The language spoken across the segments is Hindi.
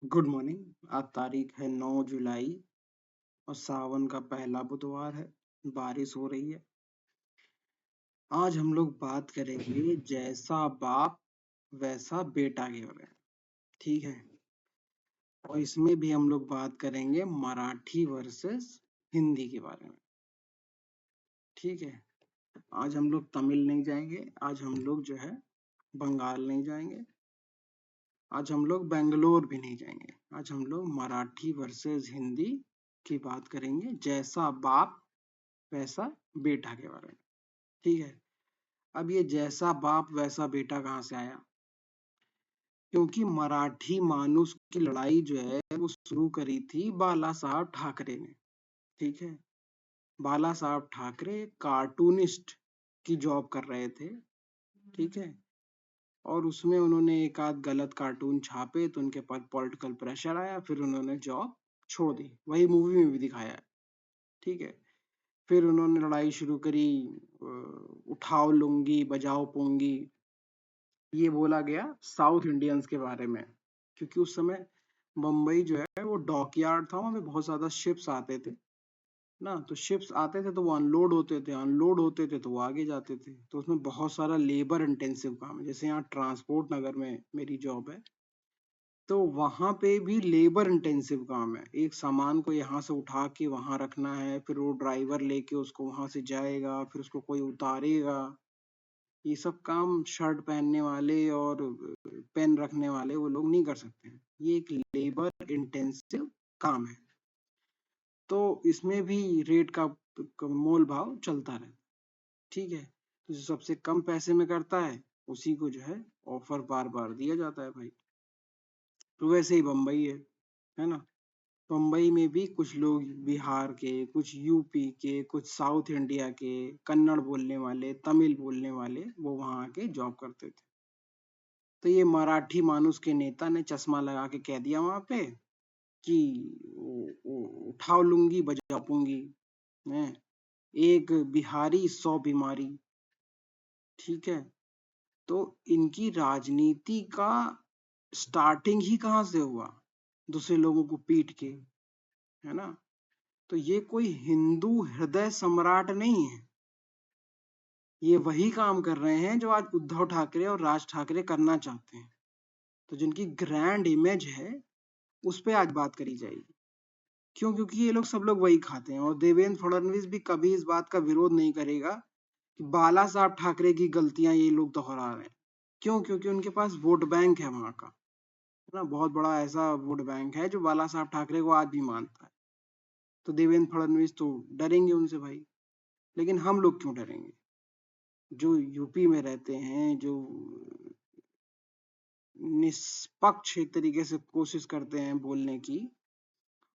Good morning. आज तारीख है 9 जुलाई और सावन का पहला बुधवार है। बारिश हो रही है। आज हम लोग बात करेंगे जैसा बाप वैसा बेटा के बारे में। ठीक है। और इसमें भी हम लोग बात करेंगे मराठी वर्सेस हिंदी के बारे में। ठीक है। आज हम लोग तमिल नहीं जाएंगे। आज हम लोग जो है बंगाल नहीं जाएंगे। आज हम लोग बेंगलोर भी नहीं जाएंगे। आज हम लोग मराठी वर्सेस हिंदी की बात करेंगे। जैसा बाप वैसा बेटा के बारे में। ठीक है। अब ये जैसा बाप वैसा बेटा कहाँ से आया? क्योंकि मराठी मानुस की लड़ाई जो है वो शुरू करी थी बाला साहब ठाकरे ने। ठीक है। बाला साहब ठाकरे कार्टूनिस्ट की जॉब कर रहे थे। ठीक है। और उसमें उन्होंने एक आध गलत कार्टून छापे तो उनके पास पॉलिटिकल प्रेशर आया, फिर उन्होंने जॉब छोड़ दी। वही मूवी में भी दिखाया है। ठीक है। फिर उन्होंने लड़ाई शुरू करी, उठाओ लुंगी बजाओ पोंगी। ये बोला गया साउथ इंडियंस के बारे में, क्योंकि उस समय बम्बई जो है वो डॉकयार्ड था। वहां पे बहुत ज्यादा शिप्स आते थे ना, तो शिप्स आते थे तो वो अनलोड होते थे, अनलोड होते थे तो वो आगे जाते थे। तो उसमें बहुत सारा लेबर इंटेंसिव काम है। जैसे यहाँ ट्रांसपोर्ट नगर में मेरी जॉब है, तो वहां पे भी लेबर इंटेंसिव काम है। एक सामान को यहाँ से उठा के वहां रखना है, फिर वो ड्राइवर लेके उसको वहां से जाएगा, फिर उसको कोई उतारेगा। ये सब काम शर्ट पहनने वाले और पेन रखने वाले वो लोग नहीं कर सकते हैं। ये एक लेबर इंटेंसिव काम है। तो इसमें भी रेट का मोल भाव चलता रहता है। ठीक है। तो जो सबसे कम पैसे में करता है उसी को जो है ऑफर बार बार दिया जाता है भाई। तो वैसे ही बम्बई है ना। मुंबई में भी कुछ लोग बिहार के, कुछ यूपी के, कुछ साउथ इंडिया के, कन्नड़ बोलने वाले, तमिल बोलने वाले वो वहां आके जॉब करते थे। तो ये मराठी मानुस के नेता ने चश्मा लगा के कह दिया वहां पे कि उठाओ लूंगी बजा पूंगी, हैं? एक बिहारी 100 बीमारी। ठीक है। तो इनकी राजनीति का स्टार्टिंग ही कहाँ से हुआ? दूसरे लोगों को पीट के, है ना। तो ये कोई हिंदू हृदय सम्राट नहीं है। ये वही काम कर रहे हैं जो आज उद्धव ठाकरे और राज ठाकरे करना चाहते हैं। तो जिनकी ग्रैंड इमेज है उस पे आज बात करी जाएगी। क्यों? क्योंकि ये लोग सब लोग वही खाते हैं। और देवेंद्र फडणवीस भी कभी इस बात का विरोध नहीं करेगा कि बाला साहब ठाकरे की गलतियां ये लोग दोहरा रहे हैं। क्यों? क्योंकि उनके पास वोट बैंक है वहां का, है ना। बहुत बड़ा ऐसा वोट बैंक है जो बाला साहब ठाकरे को आज भी मानता है। तो देवेंद्र फडणवीस तो डरेंगे उनसे भाई। लेकिन हम लोग क्यों डरेंगे? जो यूपी में रहते हैं, जो निष्पक्ष तरीके से कोशिश करते हैं बोलने की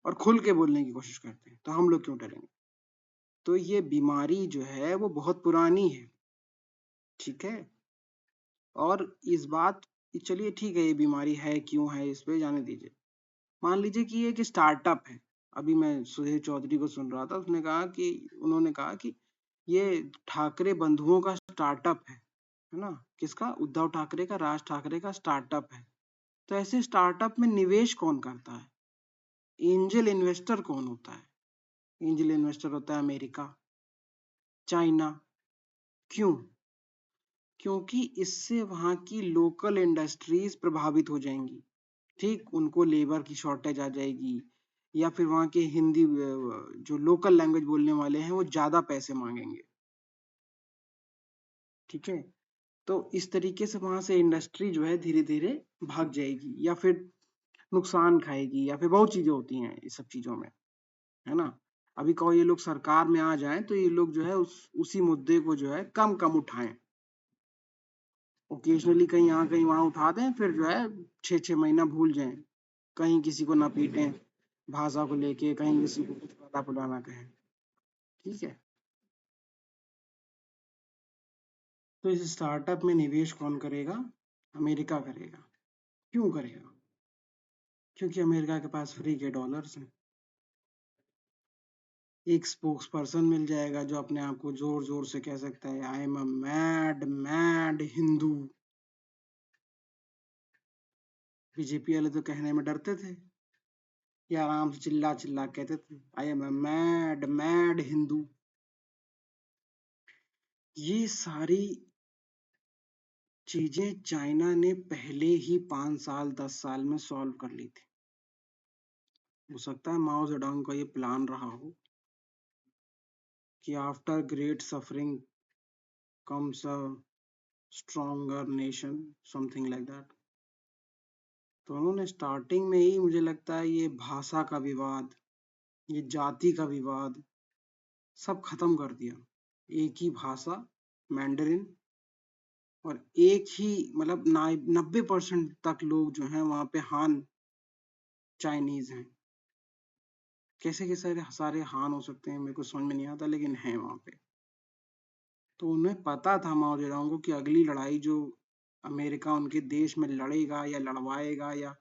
और खुल के बोलने की कोशिश करते हैं, तो हम लोग क्यों डरेंगे? तो ये बीमारी जो है वो बहुत पुरानी है। ठीक है। और इस बात, चलिए ठीक है, ये बीमारी है क्यों है इस पे जाने दीजिए। मान लीजिए कि ये एक स्टार्टअप है। अभी मैं सुधीर चौधरी को सुन रहा था, उन्होंने कहा कि ये ठाकरे बंधुओं का स्टार्टअप है ना। किसका? उद्धव ठाकरे का, राज ठाकरे का स्टार्टअप है। तो ऐसे स्टार्टअप में निवेश कौन करता है? एंजल इन्वेस्टर कौन होता है? एंजल इन्वेस्टर होता है अमेरिका, चाइना। क्यों? क्योंकि इससे वहां की लोकल इंडस्ट्रीज प्रभावित हो जाएंगी। ठीक, उनको लेबर की शॉर्टेज आ जाएगी, या फिर वहां के हिंदी जो लोकल लैंग्वेज बोलने वाले हैं वो ज्यादा पैसे मांगेंगे। ठीक है। तो इस तरीके से वहां से इंडस्ट्री जो है धीरे धीरे भाग जाएगी, या फिर नुकसान खाएगी, या फिर बहुत चीजें होती हैं इस सब चीजों में, है ना। अभी कहो ये लोग सरकार में आ जाएं तो ये लोग जो है उसी मुद्दे को जो है कम कम उठाएं। ओकेजनली कहीं यहाँ कहीं वहां उठा दें, फिर जो है 6 6 महीना भूल जाएं। कहीं किसी को ना पीटें भाषा को लेके, कहीं किसी को कुछ पता पुराना कहें। ठीक है। तो इस स्टार्टअप में निवेश कौन करेगा? अमेरिका करेगा। क्यों करेगा? क्योंकि अमेरिका के पास फ्री के डॉलर्स हैं। एक स्पोक्स पर्सन मिल जाएगा जो अपने आप को जोर जोर से कह सकता है, I am a mad mad Hindu. BJP वाले तो कहने में डरते थे, ये आराम से चिल्ला चिल्ला कहते थे I am a mad mad Hindu. ये सारी चीजें चाइना ने पहले ही 5 साल 10 साल में सॉल्व कर ली थी। हो सकता है माओ जेडोंग का ये प्लान रहा हो कि after great suffering comes a stronger nation, something like that. तो उन्होंने स्टार्टिंग में ही, मुझे लगता है, ये भाषा का विवाद, ये जाति का विवाद सब खत्म कर दिया। एक ही भाषा मैंडरिन, और एक ही, मतलब 90% तक लोग जो हैं वहाँ पे हान चाइनीज हैं। कैसे कैसे सारे हान हो सकते हैं मेरे को समझ में नहीं आता, लेकिन हैं वहाँ पे। तो उन्हें पता था माओ जेडोंग को कि अगली लड़ाई जो अमेरिका उनके देश में लड़ेगा या लड़वाएगा या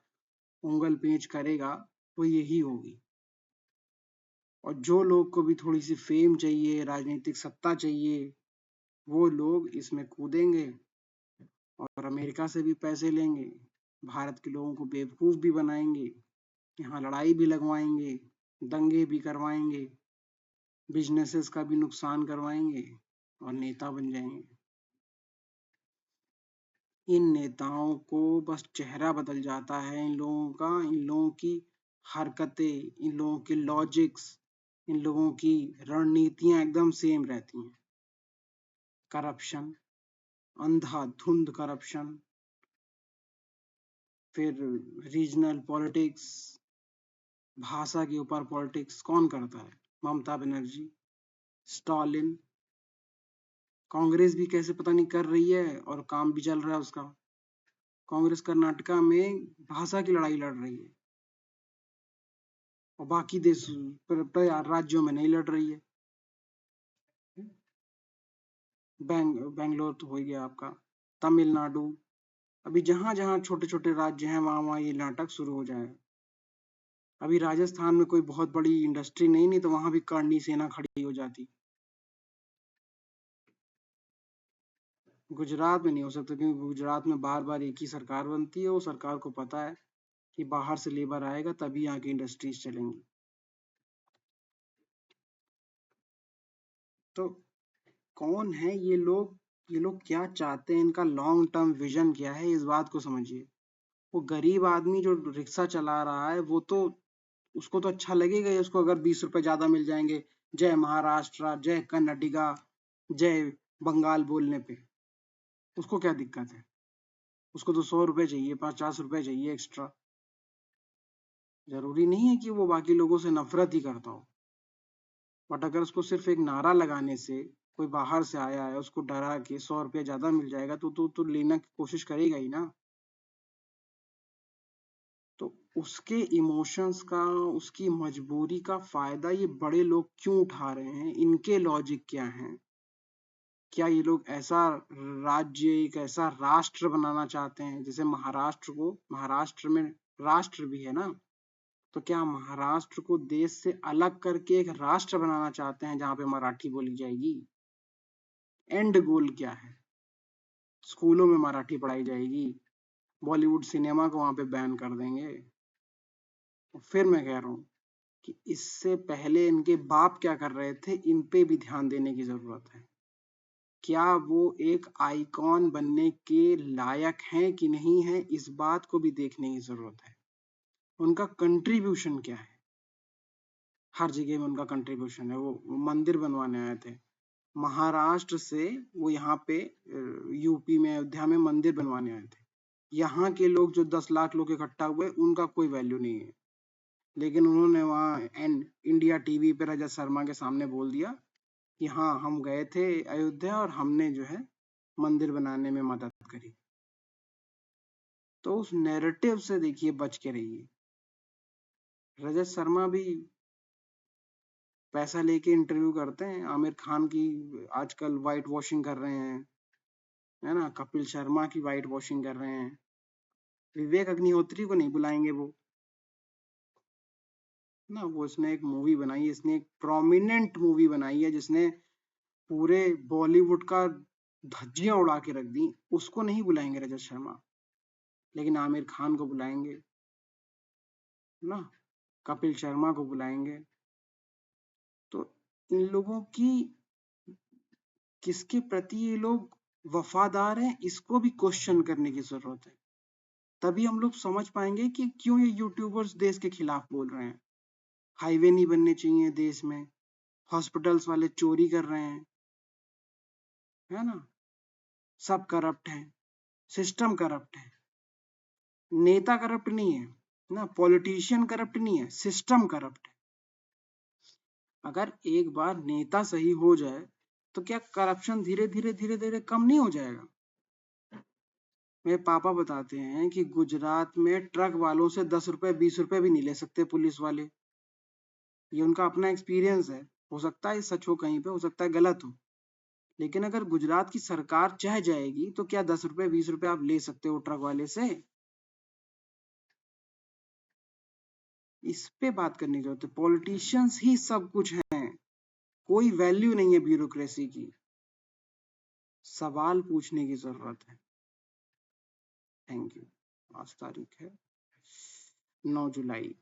उंगल पेंच करेगा, वो यही होगी। और जो लोग को भी थोड़ी सी फेम चाहिए, राजनीतिक सत्ता चाहिए, वो लोग इसमें कूदेंगे और अमेरिका से भी पैसे लेंगे, भारत के लोगों को बेवकूफ भी बनाएंगे, यहाँ लड़ाई भी लगवाएंगे, दंगे भी करवाएंगे, बिजनेसेस का भी नुकसान करवाएंगे और नेता बन जाएंगे। इन नेताओं को बस चेहरा बदल जाता है, इन लोगों का, इन लोगों की हरकतें, इन लोगों के लॉजिक्स, इन लोगों की रणनीतियां एकदम सेम रहती हैं। करप्शन, अंधाधुंध करप्शन, फिर रीजनल पॉलिटिक्स, भाषा के ऊपर पॉलिटिक्स कौन करता है? ममता बनर्जी, स्टालिन। कांग्रेस भी कैसे पता नहीं कर रही है और काम भी चल रहा है उसका। कांग्रेस कर्नाटका में भाषा की लड़ाई लड़ रही है और बाकी देश राज्यों में नहीं लड़ रही है। बेंगलोर तो हो गया आपका, तमिलनाडु, अभी जहां जहां छोटे छोटे राज्य हैं वहां वहां ये नाटक शुरू हो जाए। अभी राजस्थान में कोई बहुत बड़ी इंडस्ट्री नहीं तो वहां भी करनी सेना खड़ी हो जाती। गुजरात में नहीं हो सकता, क्योंकि गुजरात में बार बार एक ही सरकार बनती है, वो सरकार को पता है कि बाहर से लेबर आएगा तभी यहाँ की इंडस्ट्रीज चलेंगी। तो कौन है ये लोग? ये लोग क्या चाहते हैं? इनका लॉन्ग टर्म विजन क्या है? इस बात को समझिए। वो गरीब आदमी जो रिक्शा चला रहा है, वो तो, उसको तो अच्छा लगेगा ही, उसको अगर 20 रुपए ज्यादा मिल जाएंगे जय महाराष्ट्र, जय कर्नाटका, जय बंगाल बोलने पे, उसको क्या दिक्कत है? उसको तो 100 रुपए चाहिए, 50 रुपए चाहिए एक्स्ट्रा। जरूरी नहीं है कि वो बाकी लोगों से नफरत ही करता हो, बट अगर उसको सिर्फ एक नारा लगाने से, कोई बाहर से आया है उसको डरा के 100 रुपया ज्यादा मिल जाएगा तो लेना की कोशिश करेगा ही ना। तो उसके इमोशंस का, उसकी मजबूरी का फायदा ये बड़े लोग क्यों उठा रहे हैं? इनके लॉजिक क्या है? क्या ये लोग ऐसा राज्य, एक ऐसा राष्ट्र बनाना चाहते हैं? जैसे महाराष्ट्र को, महाराष्ट्र में राष्ट्र भी है ना, तो क्या महाराष्ट्र को देश से अलग करके एक राष्ट्र बनाना चाहते हैं जहां पे मराठी बोली जाएगी? एंड गोल क्या है? स्कूलों में मराठी पढ़ाई जाएगी, बॉलीवुड सिनेमा को वहां पे बैन कर देंगे? और फिर मैं कह रहा हूँ कि इससे पहले इनके बाप क्या कर रहे थे, इन पे भी ध्यान देने की जरूरत है। क्या वो एक आइकॉन बनने के लायक हैं कि नहीं है, इस बात को भी देखने की जरूरत है। उनका कंट्रीब्यूशन क्या है? हर जगह में उनका कंट्रीब्यूशन है। वो मंदिर बनवाने आए थे महाराष्ट्र से, वो यहाँ पे यूपी में अयोध्या में मंदिर बनवाने आए थे। यहाँ के लोग जो 10 लाख लोग इकट्ठा हुए, उनका कोई वैल्यू नहीं है, लेकिन उन्होंने वहाँ इंडिया टीवी पे रजत शर्मा के सामने बोल दिया कि हाँ, हम गए थे अयोध्या और हमने जो है मंदिर बनाने में मदद करी। तो उस नैरेटिव से देखिए बच के रहिए। रजत शर्मा भी पैसा लेके इंटरव्यू करते हैं, आमिर खान की आजकल वाइट वॉशिंग कर रहे हैं, है ना, कपिल शर्मा की वाइट वॉशिंग कर रहे हैं, विवेक अग्निहोत्री को नहीं बुलाएंगे वो ना। वो इसने एक मूवी बनाई है, इसने एक प्रोमिनेंट मूवी बनाई है जिसने पूरे बॉलीवुड का धज्जियां उड़ा के रख दी, उसको नहीं बुलाएंगे रजत शर्मा। लेकिन आमिर खान को बुलाएंगे ना, कपिल शर्मा को बुलाएंगे। तो इन लोगों की किसके प्रति ये लोग वफादार हैं, इसको भी क्वेश्चन करने की जरूरत है। तभी हम लोग समझ पाएंगे कि क्यों ये यूट्यूबर्स देश के खिलाफ बोल रहे हैं। हाईवे नहीं बनने चाहिए देश में, हॉस्पिटल्स वाले चोरी कर रहे हैं, है ना, सब करप्ट है, सिस्टम करप्ट है, नेता करप्ट नहीं है ना, पॉलिटिशियन करप्ट नहीं है, सिस्टम करप्ट है। अगर एक बार नेता सही हो जाए तो क्या करप्शन धीरे धीरे धीरे धीरे कम नहीं हो जाएगा? मेरे पापा बताते हैं कि गुजरात में ट्रक वालों से 10 रुपए 20 रुपए भी नहीं ले सकते पुलिस वाले। ये उनका अपना एक्सपीरियंस है। हो सकता है सच हो, कहीं पे हो सकता है गलत हो, लेकिन अगर गुजरात की सरकार चाह जाएगी तो क्या 10 रुपए 20 रुपए आप ले सकते हो ट्रक वाले से? इस पे बात करने की जरूरत है। पॉलिटिशियंस ही सब कुछ हैं, कोई वैल्यू नहीं है ब्यूरोक्रेसी की। सवाल पूछने की जरूरत है। Thank you. आज तारीख है 9 जुलाई।